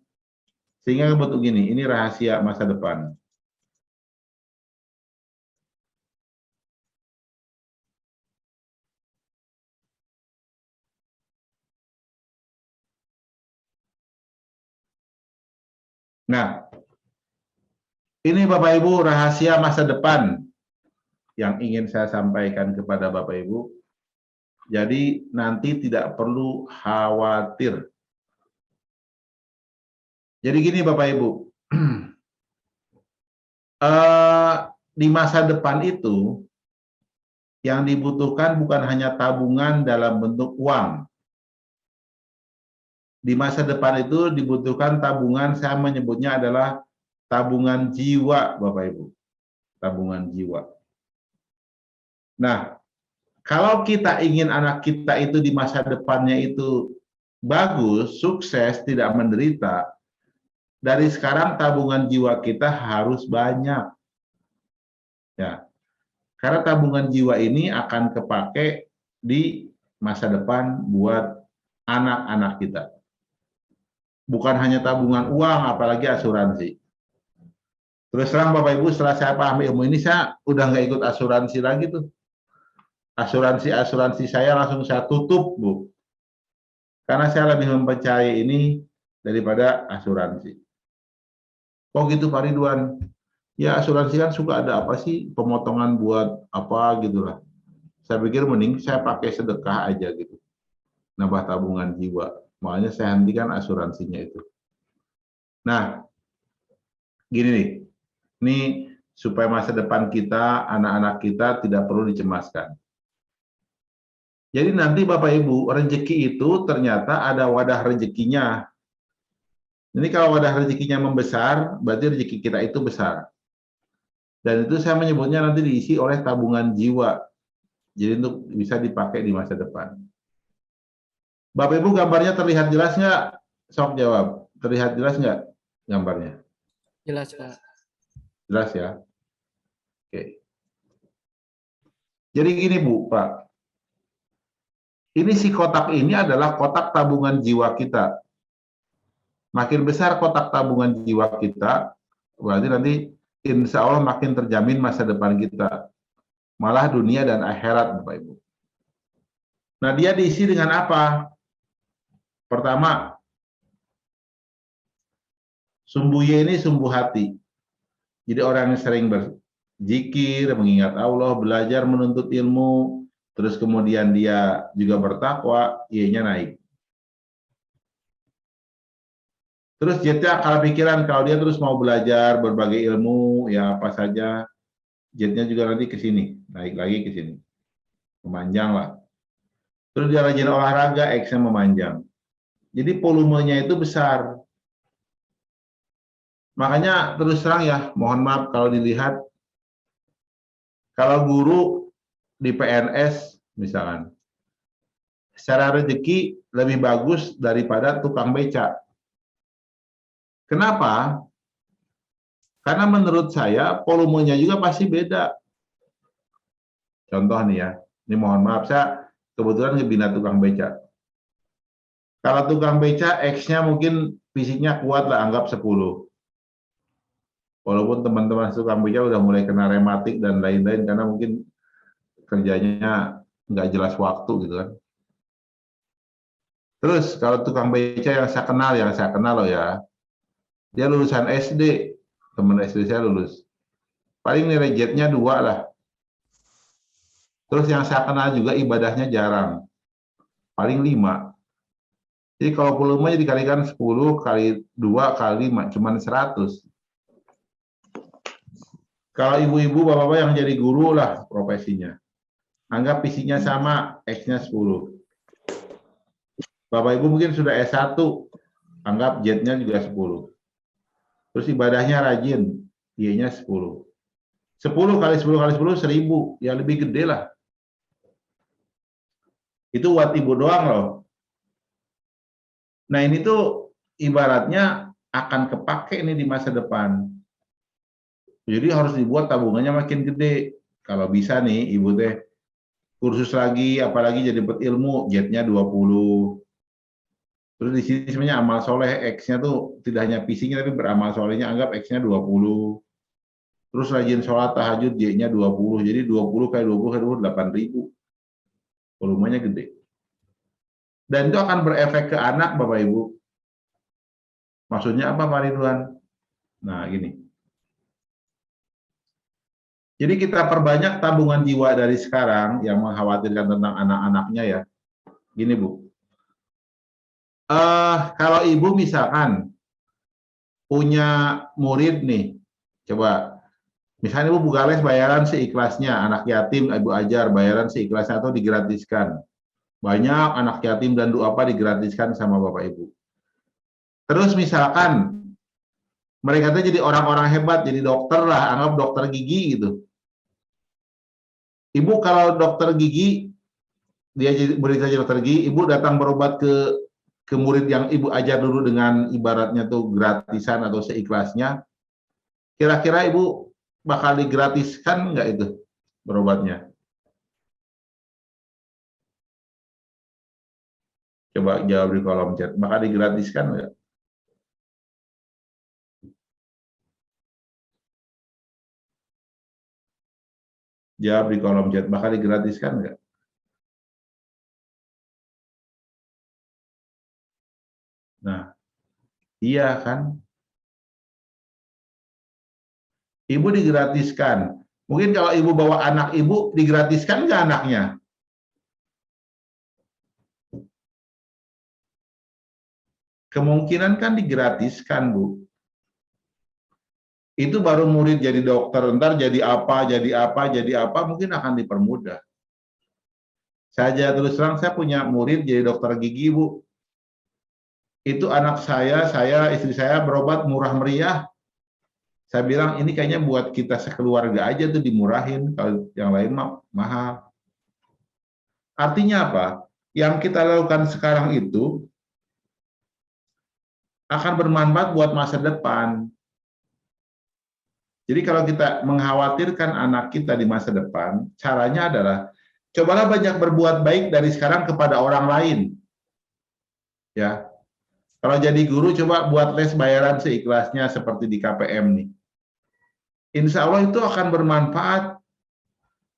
sehingga bentuk gini, ini rahasia masa depan. Nah, ini Bapak Ibu rahasia masa depan yang ingin saya sampaikan kepada Bapak Ibu. Jadi nanti tidak perlu khawatir. Jadi gini Bapak Ibu, di masa depan itu yang dibutuhkan bukan hanya tabungan dalam bentuk uang. Di masa depan itu dibutuhkan tabungan, saya menyebutnya adalah tabungan jiwa, Bapak Ibu. Tabungan jiwa. Nah, kalau kita ingin anak kita itu di masa depannya itu bagus, sukses, tidak menderita, dari sekarang tabungan jiwa kita harus banyak. Ya. Karena tabungan jiwa ini akan kepake di masa depan buat anak-anak kita. Bukan hanya tabungan uang, apalagi asuransi. Terus terang Bapak Ibu, setelah saya paham ilmu ini, saya udah nggak ikut asuransi lagi tuh. Asuransi saya langsung saya tutup, Bu. Karena saya lebih mempercayai ini daripada asuransi. Kok gitu Pak Ridwan? Ya asuransi kan suka ada apa sih, pemotongan buat apa gitu lah. Saya pikir mending saya pakai sedekah aja gitu. Nambah tabungan jiwa. Makanya saya hentikan asuransinya itu. Nah, gini nih. Ini supaya masa depan kita, anak-anak kita tidak perlu dicemaskan. Jadi nanti Bapak Ibu, rezeki itu ternyata ada wadah rezekinya. Jadi kalau wadah rezekinya membesar, berarti rezeki kita itu besar. Dan itu saya menyebutnya nanti diisi oleh tabungan jiwa. Jadi untuk bisa dipakai di masa depan. Bapak Ibu gambarnya terlihat jelas nggak? Sok jawab. Terlihat jelas nggak gambarnya? Jelas Pak. Jelas ya? Oke. Jadi gini Bu, Pak. Ini si kotak ini adalah kotak tabungan jiwa kita. Makin besar kotak tabungan jiwa kita, berarti nanti insya Allah makin terjamin masa depan kita. Malah dunia dan akhirat, Bapak Ibu. Nah, dia diisi dengan apa? Pertama, sumbuye ini sumbu hati. Jadi orang yang sering berzikir, mengingat Allah, belajar menuntut ilmu, terus kemudian dia juga bertakwa, Y-nya naik. Terus jetnya akal pikiran, kalau dia terus mau belajar berbagai ilmu, ya apa saja, jetnya juga nanti ke sini, naik lagi ke sini. Memanjang lah. Terus dia rajin olahraga, X-nya memanjang. Jadi volumenya itu besar. Makanya terus terang ya, mohon maaf kalau dilihat, kalau guru di PNS misalkan, secara rezeki lebih bagus daripada tukang beca. Kenapa? Karena menurut saya volumenya juga pasti beda. Contoh nih ya, ini mohon maaf, saya kebetulan ngebina tukang beca. Kalau tukang beca, X-nya mungkin fisiknya kuat lah, anggap 10. Walaupun teman-teman tukang beca udah mulai kena rematik dan lain-lain, karena mungkin kerjanya nggak jelas waktu gitu kan. Terus kalau tukang beca yang saya kenal loh ya, dia lulusan SD, teman SD saya lulus. Paling nilai jetnya 2 lah. Terus yang saya kenal juga ibadahnya jarang, paling 5. Jadi kalau volumenya dikalikan 10 kali 2 kali 5, cuman 100. Kalau ibu-ibu, bapak-bapak yang jadi guru lah profesinya. Anggap isinya sama, X-nya 10. Bapak Ibu mungkin sudah S1, anggap Z-nya juga 10. Terus ibadahnya rajin, Y-nya 10. 10 kali 10 kali 10, 1000. Ya lebih gede lah. Itu buat ibu doang loh. Nah ini tuh ibaratnya akan kepake ini di masa depan. Jadi harus dibuat tabungannya makin gede. Kalau bisa nih ibu teh kursus lagi, apalagi jadi dapat ilmu, Z-nya 20. Terus di sini sebenarnya amal soleh X-nya tuh tidak hanya visinya tapi beramal solehnya, anggap X-nya 20. Terus rajin sholat tahajud Y-nya 20. Jadi 20 kali 20 kali 20, 8.000. Volumenya gede. Dan itu akan berefek ke anak, Bapak Ibu. Maksudnya apa, Pak Ridwan? Nah, gini. Jadi kita perbanyak tabungan jiwa dari sekarang yang mengkhawatirkan tentang anak-anaknya ya. Gini, Bu. Kalau ibu misalkan punya murid nih, coba misalnya ibu buka les bayaran seikhlasnya, anak yatim ibu ajar bayaran seikhlasnya atau digratiskan. Banyak anak yatim dan apa digratiskan sama bapak ibu. Terus misalkan mereka tuh jadi orang-orang hebat, jadi dokter lah, anggap dokter gigi gitu. Ibu kalau dokter gigi, dia jadi murid saja dokter gigi, ibu datang berobat ke murid yang ibu ajar dulu dengan ibaratnya tuh gratisan atau seikhlasnya, kira-kira ibu bakal digratiskan nggak itu berobatnya? Coba jawab di kolom chat. Bakal digratiskan nggak? Jawab di kolom chat. Bakal digratiskan nggak? Nah, iya kan? Ibu digratiskan. Mungkin kalau ibu bawa anak ibu, digratiskan nggak anaknya? Kemungkinan kan digratiskan, Bu. Itu baru murid jadi dokter, ntar jadi apa, mungkin akan dipermudah. Saja terus terang saya punya murid jadi dokter gigi, Bu. Itu anak saya, istri saya berobat murah meriah. Saya bilang ini kayaknya buat kita sekeluarga aja tuh dimurahin, kalau yang lain mah mahal. Artinya apa? Yang kita lakukan sekarang itu akan bermanfaat buat masa depan. Jadi kalau kita mengkhawatirkan anak kita di masa depan, caranya adalah cobalah banyak berbuat baik dari sekarang kepada orang lain. Ya. Kalau jadi guru coba buat les bayaran seikhlasnya seperti di KPM nih. Insya Allah itu akan bermanfaat.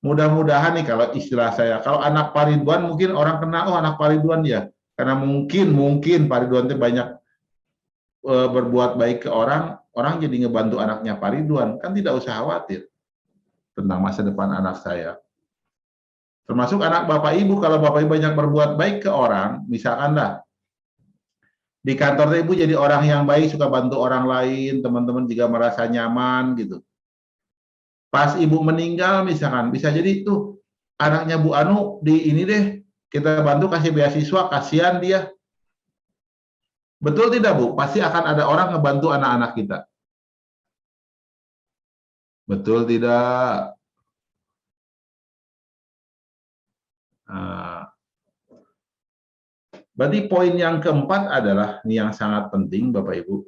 Mudah-mudahan nih kalau istilah saya, kalau anak Pak Ridwan mungkin orang kenal, oh anak Pak Ridwan ya. Karena mungkin Pak Ridwan itu banyak berbuat baik ke orang, orang jadi ngebantu anaknya Pak Ridwan. Kan tidak usah khawatir tentang masa depan anak saya. Termasuk anak Bapak Ibu, kalau Bapak Ibu banyak berbuat baik ke orang, misalkan lah, di kantor Ibu jadi orang yang baik, suka bantu orang lain, teman-teman juga merasa nyaman gitu. Pas ibu meninggal misalkan, bisa jadi tuh anaknya Bu Anu di ini deh, kita bantu kasih beasiswa, kasihan dia. Betul tidak Bu? Pasti akan ada orang ngebantu anak-anak kita. Betul tidak? Nah, berarti poin yang keempat adalah, ini yang sangat penting Bapak Ibu.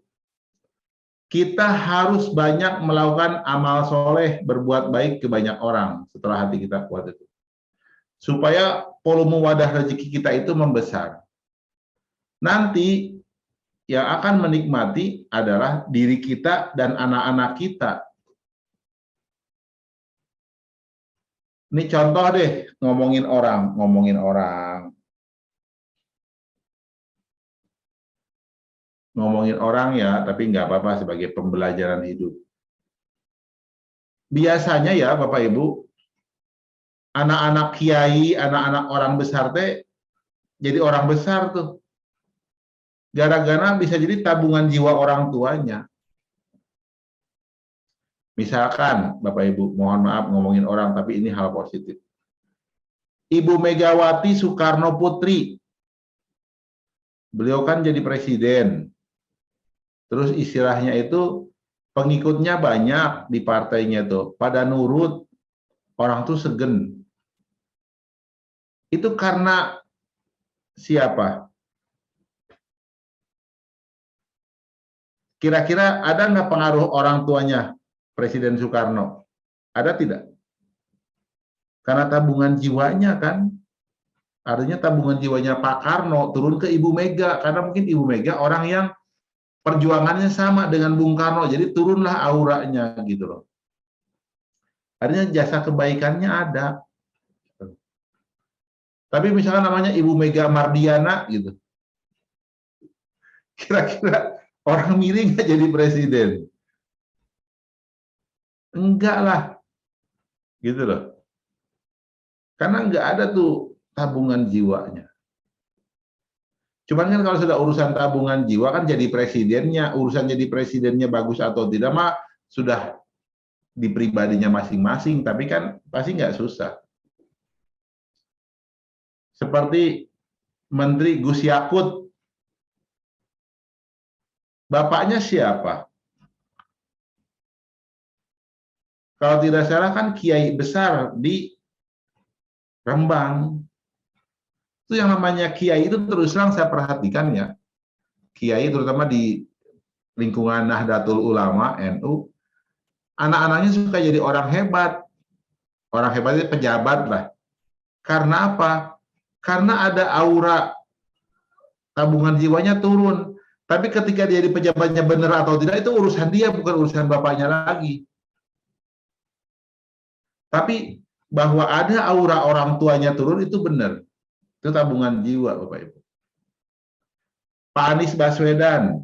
Kita harus banyak melakukan amal soleh, berbuat baik ke banyak orang setelah hati kita kuat itu. Supaya volume wadah rezeki kita itu membesar. Nanti yang akan menikmati adalah diri kita dan anak-anak kita. Ini contoh deh, ngomongin orang ya, tapi nggak apa-apa sebagai pembelajaran hidup. Biasanya ya Bapak Ibu, anak-anak kiai, anak-anak orang besar teh jadi orang besar tuh. gara-gara bisa jadi tabungan jiwa orang tuanya. Misalkan, Bapak Ibu, mohon maaf ngomongin orang, tapi ini hal positif. Ibu Megawati Soekarno Putri, beliau kan jadi presiden. Terus istilahnya itu pengikutnya banyak di partainya tuh, pada nurut, orang tuh segen. Itu karena siapa? Kira-kira ada nggak pengaruh orang tuanya Presiden Soekarno? Ada tidak? Karena tabungan jiwanya kan, artinya tabungan jiwanya Pak Karno turun ke Ibu Mega, karena mungkin Ibu Mega orang yang perjuangannya sama dengan Bung Karno, jadi turunlah auranya gitu loh. Artinya jasa kebaikannya ada. Tapi misalnya namanya Ibu Mega Mardiana gitu, kira-kira orang milih nggak jadi presiden? Enggak lah, gitu loh. Karena nggak ada tuh tabungan jiwanya. Cuman kan kalau sudah urusan tabungan jiwa kan jadi presidennya, urusan jadi presidennya bagus atau tidak mah sudah di pribadinya masing-masing, tapi kan pasti nggak susah. Seperti Menteri Gus Yakut, bapaknya siapa? Kalau tidak salah kan kiai besar di Rembang. Itu yang namanya kiai itu terus terang saya perhatikan ya. Kiai terutama di lingkungan Nahdlatul Ulama NU, anak-anaknya suka jadi orang hebat. Orang hebat itu pejabat lah. Karena apa? Karena ada aura tabungan jiwanya turun. Tapi ketika dia di pejabatnya benar atau tidak itu urusan dia, bukan urusan bapaknya lagi. Tapi bahwa ada aura orang tuanya turun itu benar. Itu tabungan jiwa, Bapak Ibu. Pak Anies Baswedan.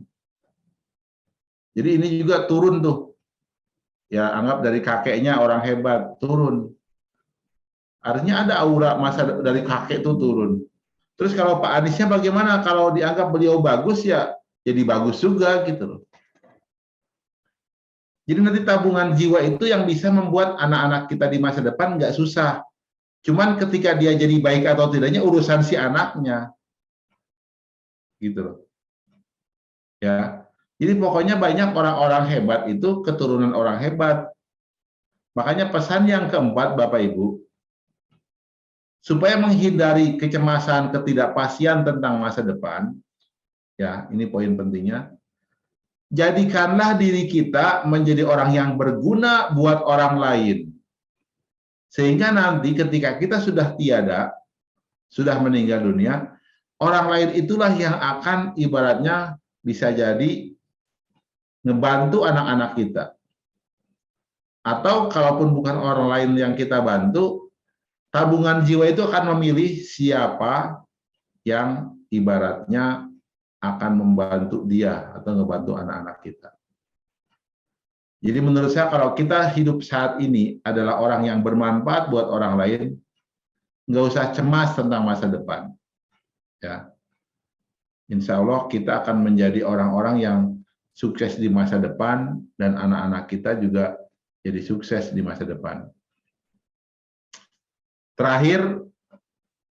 Jadi ini juga turun tuh. Ya, anggap dari kakeknya orang hebat, turun. Artinya ada aura masa dari kakek itu turun. Terus kalau Pak Aniesnya bagaimana? Kalau dianggap beliau bagus ya jadi bagus juga gitu loh. Jadi nanti tabungan jiwa itu yang bisa membuat anak-anak kita di masa depan nggak susah. Cuman ketika dia jadi baik atau tidaknya urusan si anaknya. Gitu loh. Ya. Jadi pokoknya banyak orang-orang hebat itu keturunan orang hebat. Makanya pesan yang keempat Bapak Ibu, supaya menghindari kecemasan, ketidakpastian tentang masa depan, ya ini poin pentingnya, jadikanlah diri kita menjadi orang yang berguna buat orang lain. Sehingga nanti ketika kita sudah tiada, sudah meninggal dunia, orang lain itulah yang akan ibaratnya bisa jadi ngebantu anak-anak kita. Atau kalaupun bukan orang lain yang kita bantu, tabungan jiwa itu akan memilih siapa yang ibaratnya akan membantu dia atau ngebantu anak-anak kita. Jadi menurut saya kalau kita hidup saat ini adalah orang yang bermanfaat buat orang lain, nggak usah cemas tentang masa depan. Ya, Insya Allah kita akan menjadi orang-orang yang sukses di masa depan dan anak-anak kita juga jadi sukses di masa depan. Terakhir,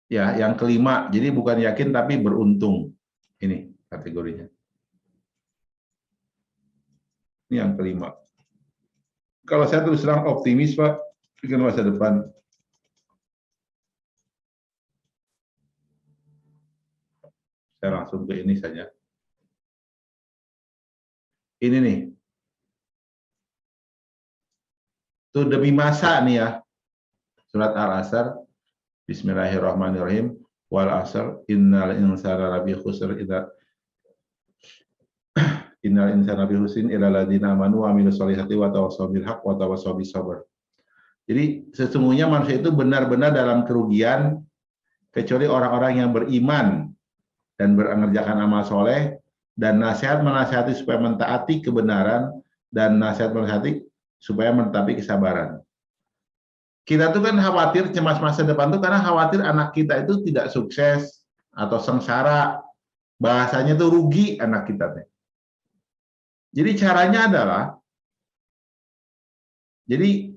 ya yang kelima, jadi bukan yakin tapi beruntung. Ini kategorinya. Ini yang kelima. Kalau saya terus terang optimis, Pak, dengan masa depan. Saya langsung ke ini saja. Ini nih. Itu demi masa nih ya. Surat Al-Asr. Bismillahirrahmanirrahim. Wal asr innal insana lafi khusr innal insana lafi khusrin illa alladziina aamanu wa 'amilus shalihati wa tawassaw bil haqq wa tawassaw bis sabr. Jadi sesungguhnya manusia itu benar-benar dalam kerugian kecuali orang-orang yang beriman dan mengerjakan amal soleh dan nasihat menasihati supaya mentaati kebenaran dan nasihat menasihati supaya menetapi kesabaran. Kita tuh kan khawatir cemas masa depan tuh karena khawatir anak kita itu tidak sukses atau sengsara Bahasanya tuh rugi anak kita teh. Jadi caranya adalah, jadi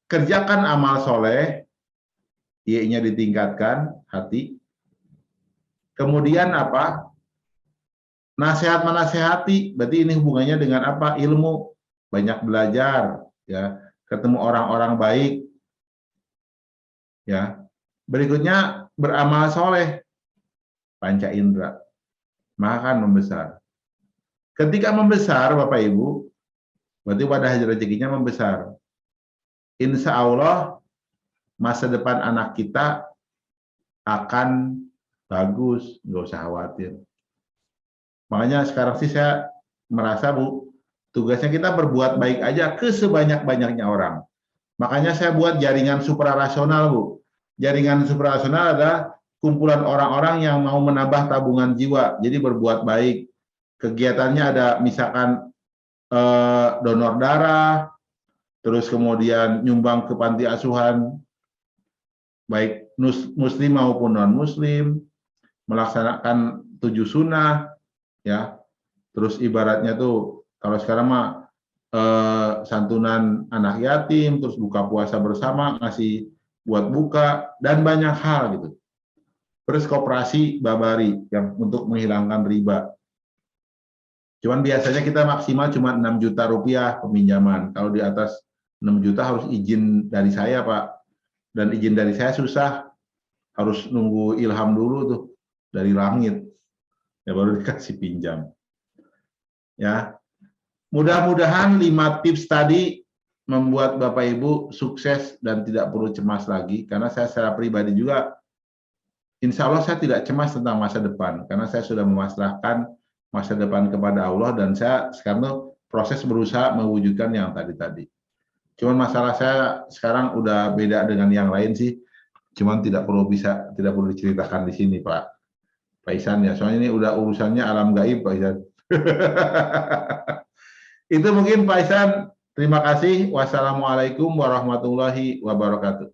kerjakan amal soleh, Y-nya ditingkatkan, hati. Kemudian apa? Nasihat menasehati, berarti ini hubungannya dengan apa? Ilmu, banyak belajar, ya, ketemu orang-orang baik, ya. Berikutnya beramal soleh, panca indera, maka akan membesar. Ketika membesar, Bapak Ibu, berarti wadah rezekinya membesar. Insya Allah masa depan anak kita akan bagus, nggak usah khawatir. Makanya sekarang sih saya merasa, Bu, tugasnya kita berbuat baik aja ke sebanyak-banyaknya orang. Makanya saya buat jaringan suprarasional, Bu. Jaringan suprarasional adalah kumpulan orang-orang yang mau menambah tabungan jiwa, jadi berbuat baik. Kegiatannya ada misalkan donor darah, terus kemudian nyumbang ke panti asuhan, baik muslim maupun non-muslim, melaksanakan 7 sunnah, ya. Terus ibaratnya tuh kalau sekarang mah santunan anak yatim, terus buka puasa bersama, ngasih buat buka, dan banyak hal gitu. Terus koperasi babari yang untuk menghilangkan riba. Cuman biasanya kita maksimal cuma 6 juta rupiah peminjaman. Kalau di atas 6 juta harus izin dari saya, Pak. Dan izin dari saya susah. Harus nunggu ilham dulu tuh dari langit. Ya baru dikasih pinjam. Ya. Mudah-mudahan 5 tips tadi membuat Bapak Ibu sukses dan tidak perlu cemas lagi. Karena saya secara pribadi juga, insya Allah saya tidak cemas tentang masa depan. Karena saya sudah memasrahkan masa depan kepada Allah, dan saya sekarang proses berusaha mewujudkan yang tadi-tadi. Cuman masalah saya sekarang udah beda dengan yang lain sih. Cuman tidak perlu diceritakan di sini, Pak Isan ya. Soalnya ini udah urusannya alam gaib, Pak Isan. Itu mungkin Pak Isan. Terima kasih. Wassalamualaikum warahmatullahi wabarakatuh.